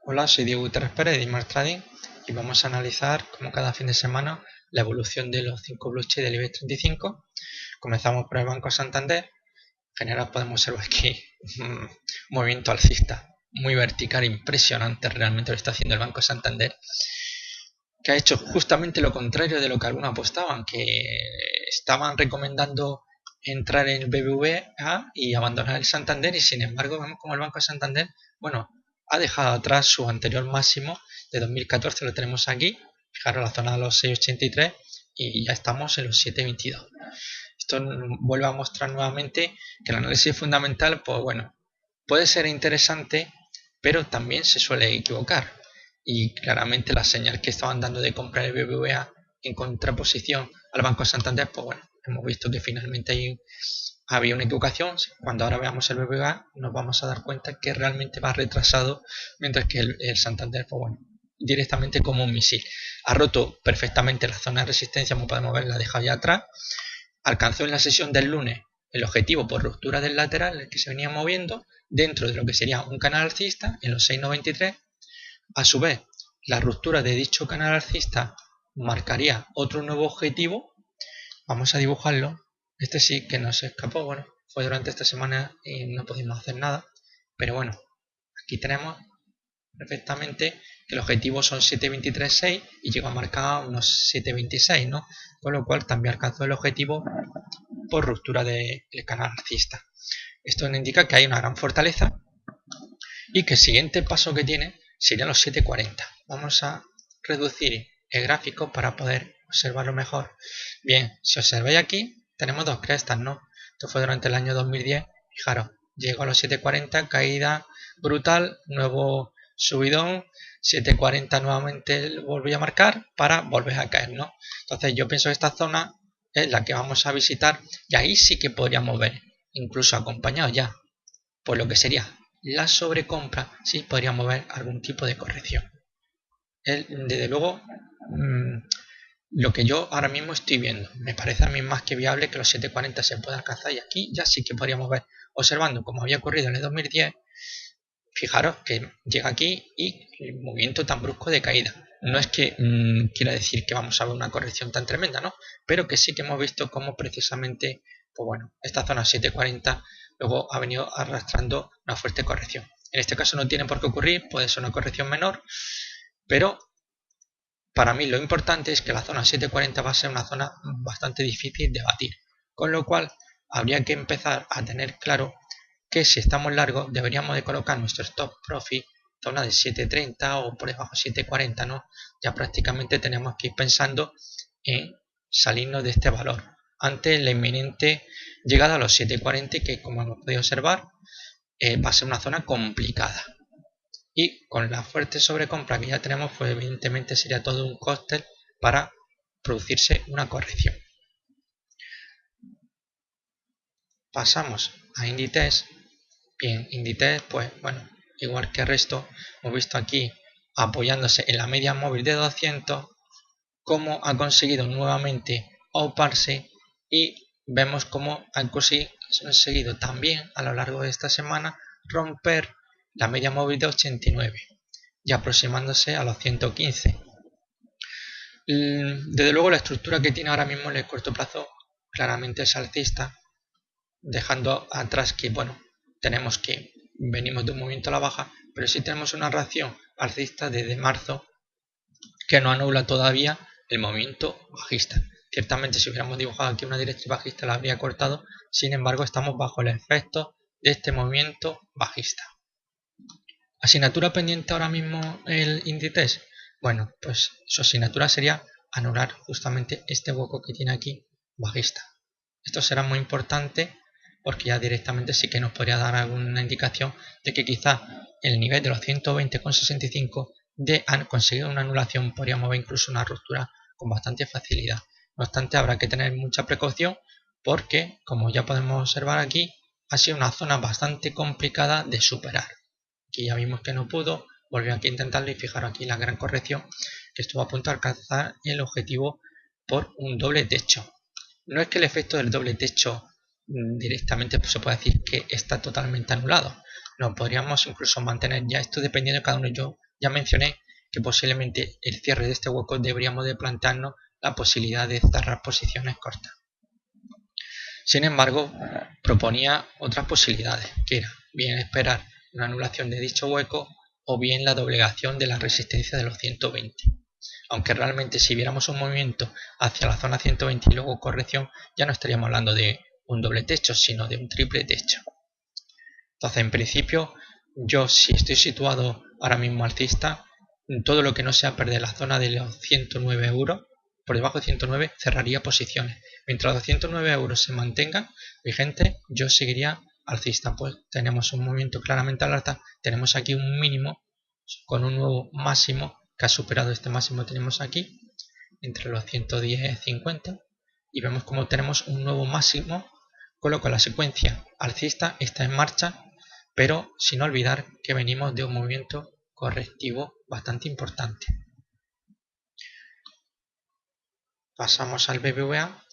Hola, soy Diego Gutiérrez Pérez de Imar Trading y vamos a analizar, como cada fin de semana, la evolución de los 5 blockchains del IBEX 35. Comenzamos por el Banco Santander. En general podemos observar aquí un movimiento alcista muy vertical, impresionante realmente lo está haciendo el Banco Santander, que ha hecho justamente lo contrario de lo que algunos apostaban, que estaban recomendando entrar en el BBVA y abandonar el Santander, y sin embargo vemos como el Banco Santander, bueno, ha dejado atrás su anterior máximo de 2014, lo tenemos aquí, fijaros la zona de los 6,83 y ya estamos en los 7,22. Esto vuelve a mostrar nuevamente que el análisis fundamental, pues bueno, puede ser interesante, pero también se suele equivocar. Y claramente la señal que estaban dando de comprar el BBVA en contraposición al Banco Santander, pues bueno, hemos visto que finalmente había una equivocación. Cuando ahora veamos el BBVA nos vamos a dar cuenta que realmente va retrasado, mientras que el Santander, pues bueno, directamente como un misil. Ha roto perfectamente la zona de resistencia, como podemos ver, la ha dejado ya atrás. Alcanzó en la sesión del lunes el objetivo por ruptura del lateral, el que se venía moviendo dentro de lo que sería un canal alcista en los 6,93. A su vez, la ruptura de dicho canal alcista marcaría otro nuevo objetivo. Vamos a dibujarlo. Este sí que nos escapó, bueno, fue durante esta semana y no pudimos hacer nada, pero bueno, aquí tenemos perfectamente que el objetivo son 7,23,6 y llegó a marcar unos 7,26, ¿no? Con lo cual también alcanzó el objetivo por ruptura del canal alcista. Esto nos indica que hay una gran fortaleza y que el siguiente paso que tiene serían los 7,40. Vamos a reducir el gráfico para poder observarlo mejor. Bien, si observáis aquí, tenemos dos crestas, ¿no? Esto fue durante el año 2010. Fijaros, llegó a los 7,40, caída brutal, nuevo subidón, 7,40 nuevamente volvió a marcar para volver a caer, ¿no? Entonces yo pienso que esta zona es la que vamos a visitar y ahí sí que podríamos ver, incluso acompañado ya por lo que sería la sobrecompra, sí podríamos ver algún tipo de corrección. Desde luego, lo que yo ahora mismo estoy viendo, me parece a mí más que viable que los 7,40 se pueda alcanzar, y aquí ya sí que podríamos ver, observando como había ocurrido en el 2010, fijaros que llega aquí y el movimiento tan brusco de caída. No es que quiera decir que vamos a ver una corrección tan tremenda, ¿no? Pero que sí que hemos visto cómo precisamente, pues bueno, esta zona 7,40 luego ha venido arrastrando una fuerte corrección. En este caso no tiene por qué ocurrir, puede ser una corrección menor, pero para mí lo importante es que la zona 7,40 va a ser una zona bastante difícil de batir, con lo cual habría que empezar a tener claro que si estamos largos deberíamos de colocar nuestro stop profit zona de 7,30 o por debajo 7,40, ¿no? Ya prácticamente tenemos que ir pensando en salirnos de este valor ante la inminente llegada a los 7,40, que como hemos podido observar va a ser una zona complicada. Y con la fuerte sobrecompra que ya tenemos, pues evidentemente sería todo un cóctel para producirse una corrección. Pasamos a Inditex. Bien, Inditex, pues bueno, igual que el resto, hemos visto aquí apoyándose en la media móvil de 200, cómo ha conseguido nuevamente auparse, y vemos cómo han conseguido también a lo largo de esta semana romper la media móvil de 89 y aproximándose a los 115. Desde luego la estructura que tiene ahora mismo en el corto plazo claramente es alcista, dejando atrás que, bueno, tenemos que venimos de un movimiento a la baja, pero sí tenemos una reacción alcista desde marzo que no anula todavía el movimiento bajista. Ciertamente si hubiéramos dibujado aquí una directriz bajista la habría cortado, sin embargo estamos bajo el efecto de este movimiento bajista. Asignatura pendiente ahora mismo el Inditex. Bueno, pues su asignatura sería anular justamente este hueco que tiene aquí bajista. Esto será muy importante porque ya directamente sí que nos podría dar alguna indicación de que quizá el nivel de los 120,65 han conseguido una anulación, podríamos ver incluso una ruptura con bastante facilidad. No obstante, habrá que tener mucha precaución porque, como ya podemos observar aquí, ha sido una zona bastante complicada de superar. Aquí ya vimos que no pudo, volvió aquí a intentarlo y fijaros aquí la gran corrección que estuvo a punto de alcanzar el objetivo por un doble techo. No es que el efecto del doble techo directamente se puede decir que está totalmente anulado. No, podríamos incluso mantener ya esto dependiendo de cada uno. Yo Ya mencioné que posiblemente el cierre de este hueco deberíamos de plantearnos la posibilidad de cerrar posiciones cortas. Sin embargo, proponía otras posibilidades, que era bien esperar una anulación de dicho hueco o bien la doblegación de la resistencia de los 120. Aunque realmente si viéramos un movimiento hacia la zona 120 y luego corrección, ya no estaríamos hablando de un doble techo, sino de un triple techo. Entonces, en principio, yo si estoy situado ahora mismo alcista, todo lo que no sea perder la zona de los 109 euros, por debajo de 109 cerraría posiciones. Mientras los 109 euros se mantengan vigentes, yo seguiría alcista. Pues tenemos un movimiento claramente al alza, tenemos aquí un mínimo con un nuevo máximo que ha superado este máximo que tenemos aquí, entre los 110,50, y vemos como tenemos un nuevo máximo, con lo que la secuencia alcista está en marcha, pero sin olvidar que venimos de un movimiento correctivo bastante importante. Pasamos al BBVA.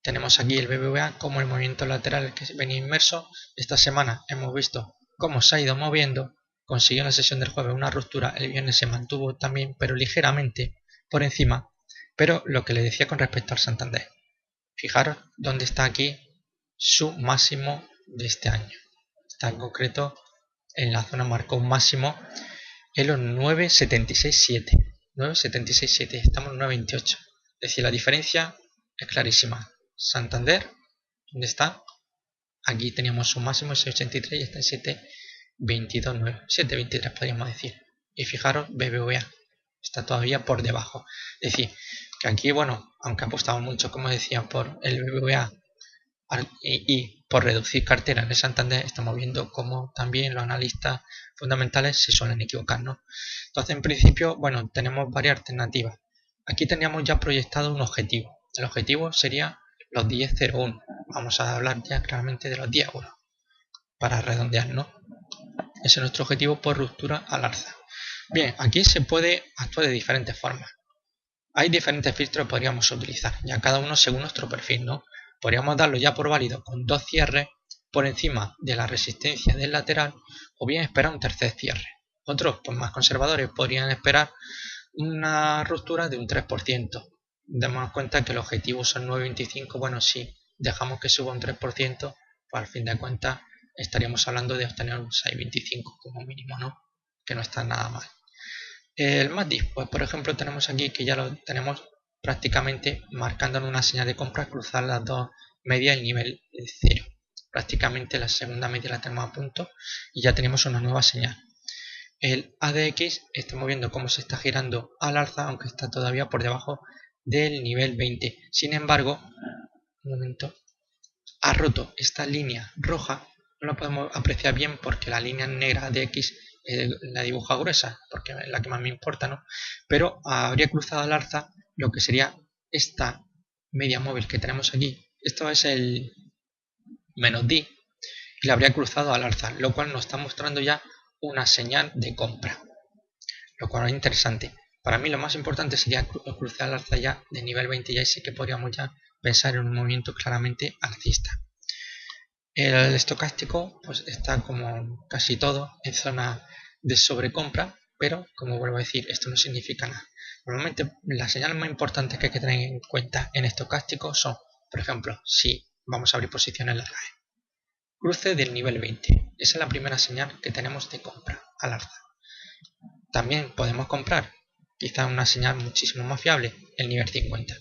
Tenemos aquí el BBVA como el movimiento lateral que venía inmerso. Esta semana hemos visto cómo se ha ido moviendo. Consiguió en la sesión del jueves una ruptura, el viernes se mantuvo también, pero ligeramente por encima. Pero lo que le decía con respecto al Santander, fijaros dónde está aquí su máximo de este año. Está en concreto en la zona, marcó un máximo en los 9,767. 9,767, estamos en 9,28. Es decir, la diferencia es clarísima. Santander, ¿dónde está? Aquí teníamos un máximo en 6,83 y está en 7,22,9. 7,23 podríamos decir. Y fijaros, BBVA está todavía por debajo. Es decir, que aquí, bueno, aunque apostamos mucho, como decía, por el BBVA y por reducir cartera en el Santander, estamos viendo cómo también los analistas fundamentales se suelen equivocar, ¿no? Entonces, en principio, bueno, tenemos varias alternativas. Aquí teníamos ya proyectado un objetivo. El objetivo sería los 10,01. Vamos a hablar ya claramente de los 10 euros para redondear, ¿no? Ese es nuestro objetivo por ruptura al alza. Bien, aquí se puede actuar de diferentes formas. Hay diferentes filtros que podríamos utilizar, ya cada uno según nuestro perfil, ¿no? Podríamos darlo ya por válido con dos cierres por encima de la resistencia del lateral, o bien esperar un tercer cierre. Otros, pues más conservadores, podrían esperar una ruptura de un 3%. Demos cuenta que el objetivo son 9,25. Bueno, si dejamos que suba un 3%, pues al fin de cuentas estaríamos hablando de obtener un 6,25 como mínimo, ¿no? Que no está nada mal. El MACD, pues por ejemplo tenemos aquí que ya lo tenemos prácticamente marcando en una señal de compra, cruzar las dos medias el nivel 0. Prácticamente la segunda media la tenemos a punto y ya tenemos una nueva señal. El ADX, estamos viendo cómo se está girando al alza, aunque está todavía por debajo del nivel 20. Sin embargo, un momento, ha roto esta línea roja. No la podemos apreciar bien porque la línea negra ADX la dibuja gruesa, porque es la que más me importa, ¿no? Pero habría cruzado al alza lo que sería esta media móvil que tenemos aquí. Esto es el -D y la habría cruzado al alza, lo cual nos está mostrando ya una señal de compra, lo cual es interesante. Para mí lo más importante sería cruzar al alza ya de nivel 20, y ahí sí que podríamos ya pensar en un movimiento claramente alcista. El estocástico pues está como casi todo en zona de sobrecompra, pero como vuelvo a decir, esto no significa nada. Normalmente las señales más importantes que hay que tener en cuenta en estocástico son, por ejemplo, si vamos a abrir posiciones largas, cruce del nivel 20. Esa es la primera señal que tenemos de compra al alza. También podemos comprar, quizá una señal muchísimo más fiable, el nivel 50.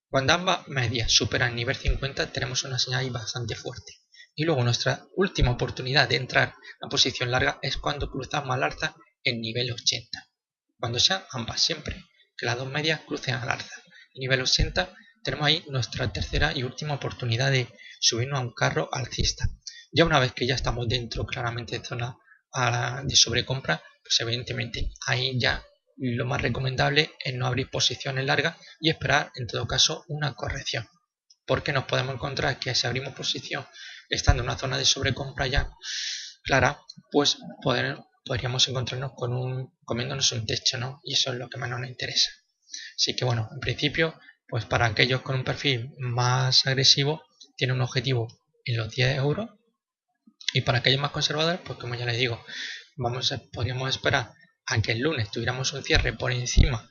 Cuando ambas medias superan el nivel 50 tenemos una señal ahí bastante fuerte. Y luego nuestra última oportunidad de entrar a posición larga es cuando cruzamos al alza el nivel 80. Cuando sean ambas, siempre que las dos medias crucen al alza. El nivel 80 tenemos ahí nuestra tercera y última oportunidad de subirnos a un carro alcista. Ya una vez que ya estamos dentro claramente de zona de sobrecompra, pues evidentemente ahí ya lo más recomendable es no abrir posiciones largas y esperar en todo caso una corrección. Porque nos podemos encontrar que si abrimos posición estando en una zona de sobrecompra ya clara, pues podríamos encontrarnos comiéndonos un techo, ¿no? Y eso es lo que menos nos interesa. Así que bueno, en principio, pues para aquellos con un perfil más agresivo, tiene un objetivo en los 10 euros. Y para aquellos más conservadores, pues como ya les digo, podríamos esperar a que el lunes tuviéramos un cierre por encima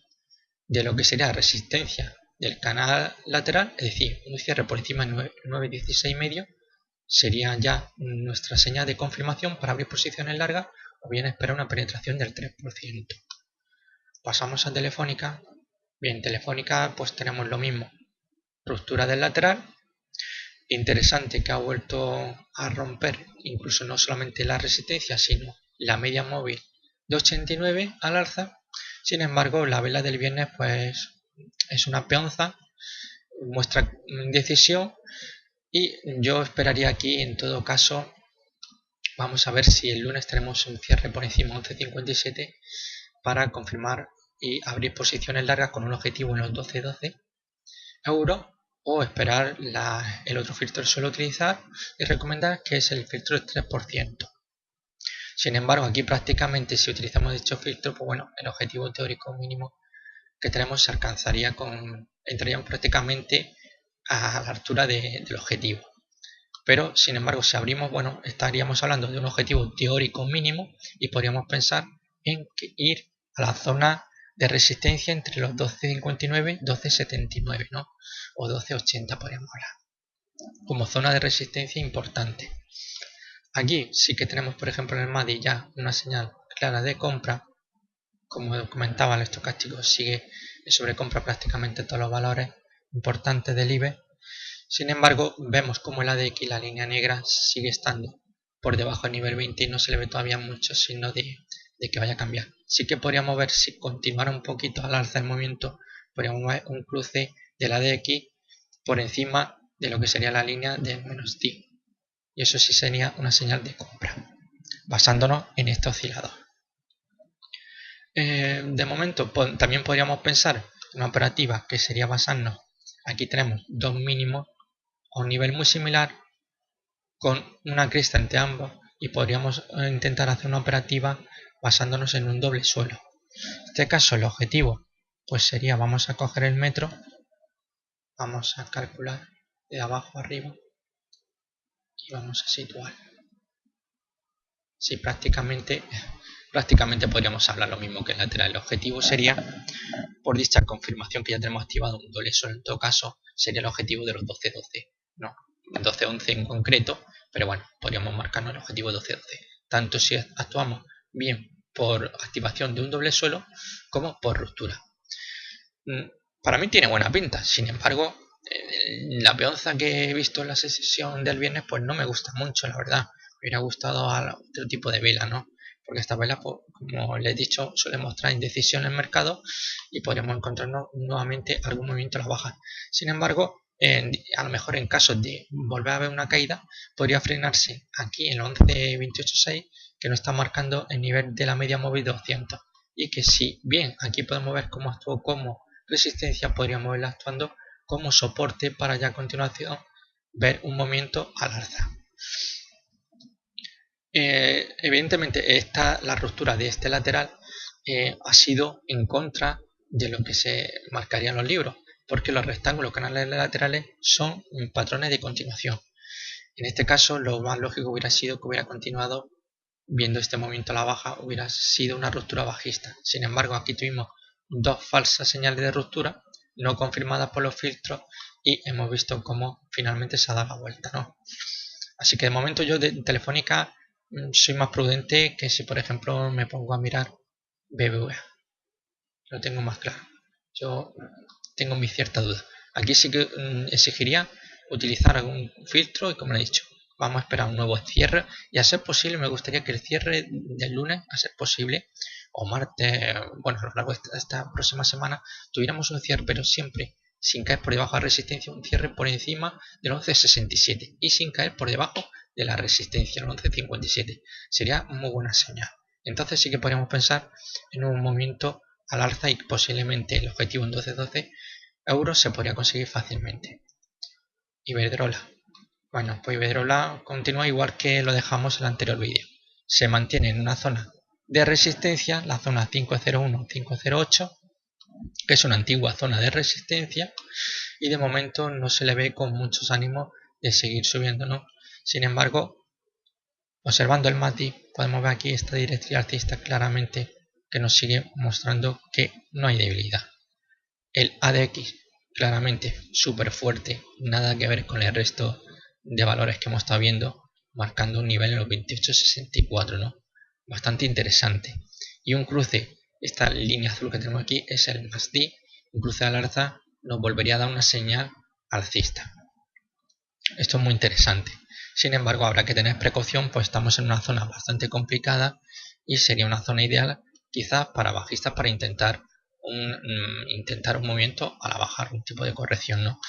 de lo que sería resistencia del canal lateral, es decir, un cierre por encima de 9,16,5 sería ya nuestra señal de confirmación para abrir posiciones largas o bien esperar una penetración del 3%. Pasamos a Telefónica. Bien, Telefónica pues tenemos lo mismo, ruptura del lateral, interesante que ha vuelto a romper incluso no solamente la resistencia sino la media móvil de 89 al alza. Sin embargo, la vela del viernes pues es una peonza, muestra indecisión y yo esperaría aquí en todo caso. Vamos a ver si el lunes tenemos un cierre por encima de 11,57 para confirmar y abrir posiciones largas con un objetivo en los 12,12 euros o esperar el otro filtro que suelo utilizar y recomendar, que es el filtro del 3%. Sin embargo, aquí prácticamente si utilizamos dicho filtro, pues bueno, el objetivo teórico mínimo que tenemos se alcanzaría entraríamos prácticamente a la altura del objetivo. Pero, sin embargo, si abrimos, bueno, estaríamos hablando de un objetivo teórico mínimo y podríamos pensar en ir a la zona de resistencia entre los 12,59 y 12,79, ¿no? O 12,80 podríamos hablar. Como zona de resistencia importante. Aquí sí que tenemos, por ejemplo, en el MACD ya una señal clara de compra. Como comentaba, el estocástico sigue en sobrecompra prácticamente todos los valores importantes del IBEX. Sin embargo, vemos como el ADX, la línea negra, sigue estando por debajo del nivel 20 y no se le ve todavía mucho signo de que vaya a cambiar. Sí que podríamos ver, si continuara un poquito al alza el movimiento, podríamos ver un cruce del ADX por encima de lo que sería la línea del -10. Y eso sí sería una señal de compra, basándonos en este oscilador. De momento, también podríamos pensar en una operativa que sería basarnos. Aquí tenemos dos mínimos a un nivel muy similar con una cresta entre ambos y podríamos intentar hacer una operativa basándonos en un doble suelo. En este caso el objetivo pues sería, vamos a coger el metro, vamos a calcular de abajo a arriba y vamos a situar. Sí, prácticamente podríamos hablar lo mismo que el lateral. El objetivo sería, por dicha confirmación que ya tenemos activado, un doble suelo. En todo caso sería el objetivo de los 12,12, no 12,11 en concreto, pero bueno, podríamos marcarnos el objetivo de 12,12, tanto si actuamos bien por activación de un doble suelo como por ruptura. Para mí tiene buena pinta. Sin embargo, la peonza que he visto en la sesión del viernes pues no me gusta mucho, la verdad. Me hubiera gustado otro tipo de vela, ¿no? Porque esta vela, pues, como les he dicho, suele mostrar indecisión en el mercado y podríamos encontrarnos nuevamente algún movimiento a la baja. Sin embargo, a lo mejor en caso de volver a ver una caída, podría frenarse aquí en el 11,28,6, que nos está marcando el nivel de la media móvil de 200. Y que si bien aquí podemos ver cómo actuó como resistencia, podríamos verla actuando como soporte para ya a continuación ver un movimiento al alza. Evidentemente la ruptura de este lateral ha sido en contra de lo que se marcaría en los libros, porque los rectángulos canales laterales son patrones de continuación. En este caso, lo más lógico hubiera sido que hubiera continuado viendo este movimiento a la baja, hubiera sido una ruptura bajista. Sin embargo, aquí tuvimos dos falsas señales de ruptura no confirmadas por los filtros y hemos visto cómo finalmente se ha dado la vuelta, ¿no? Así que de momento yo de Telefónica soy más prudente que si por ejemplo me pongo a mirar BBVA. Lo tengo más claro. Yo tengo mi cierta duda. Aquí sí que exigiría utilizar algún filtro y, como le he dicho, vamos a esperar un nuevo cierre y a ser posible me gustaría que el cierre del lunes, a ser posible, o martes, bueno, a lo largo de esta próxima semana, tuviéramos un cierre, pero siempre sin caer por debajo de la resistencia, un cierre por encima del 11,67 y sin caer por debajo de la resistencia, el 11,57. Sería muy buena señal. Entonces sí que podríamos pensar en un movimiento al alza y posiblemente el objetivo en 12,12 euros se podría conseguir fácilmente. Iberdrola. Bueno, pues Iberdrola continúa igual que lo dejamos en el anterior vídeo. Se mantiene en una zona de resistencia, la zona 501-508, que es una antigua zona de resistencia y de momento no se le ve con muchos ánimos de seguir subiendo, ¿no? Sin embargo, Observando el MACD podemos ver aquí esta directriz alcista claramente que nos sigue mostrando que no hay debilidad. El ADX claramente súper fuerte, nada que ver con el resto de valores que hemos estado viendo, marcando un nivel en los 28.64, ¿no? Bastante interesante. Y un cruce, esta línea azul que tenemos aquí es el MACD, un cruce al alza nos volvería a dar una señal alcista. Esto es muy interesante. Sin embargo, habrá que tener precaución, pues estamos en una zona bastante complicada y sería una zona ideal quizás para bajistas para intentar un movimiento a la baja, un tipo de corrección, ¿no?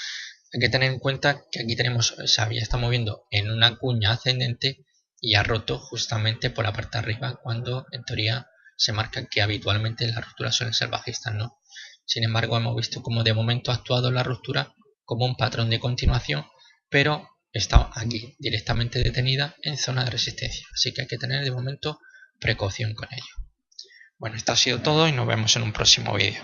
Hay que tener en cuenta que aquí tenemos, se está moviendo en una cuña ascendente y ha roto justamente por la parte de arriba cuando en teoría se marca que habitualmente las rupturas suelen ser bajistas, ¿no? Sin embargo, hemos visto como de momento ha actuado la ruptura como un patrón de continuación, pero está aquí directamente detenida en zona de resistencia, así que hay que tener de momento precaución con ello. Bueno, esto ha sido todo y nos vemos en un próximo vídeo.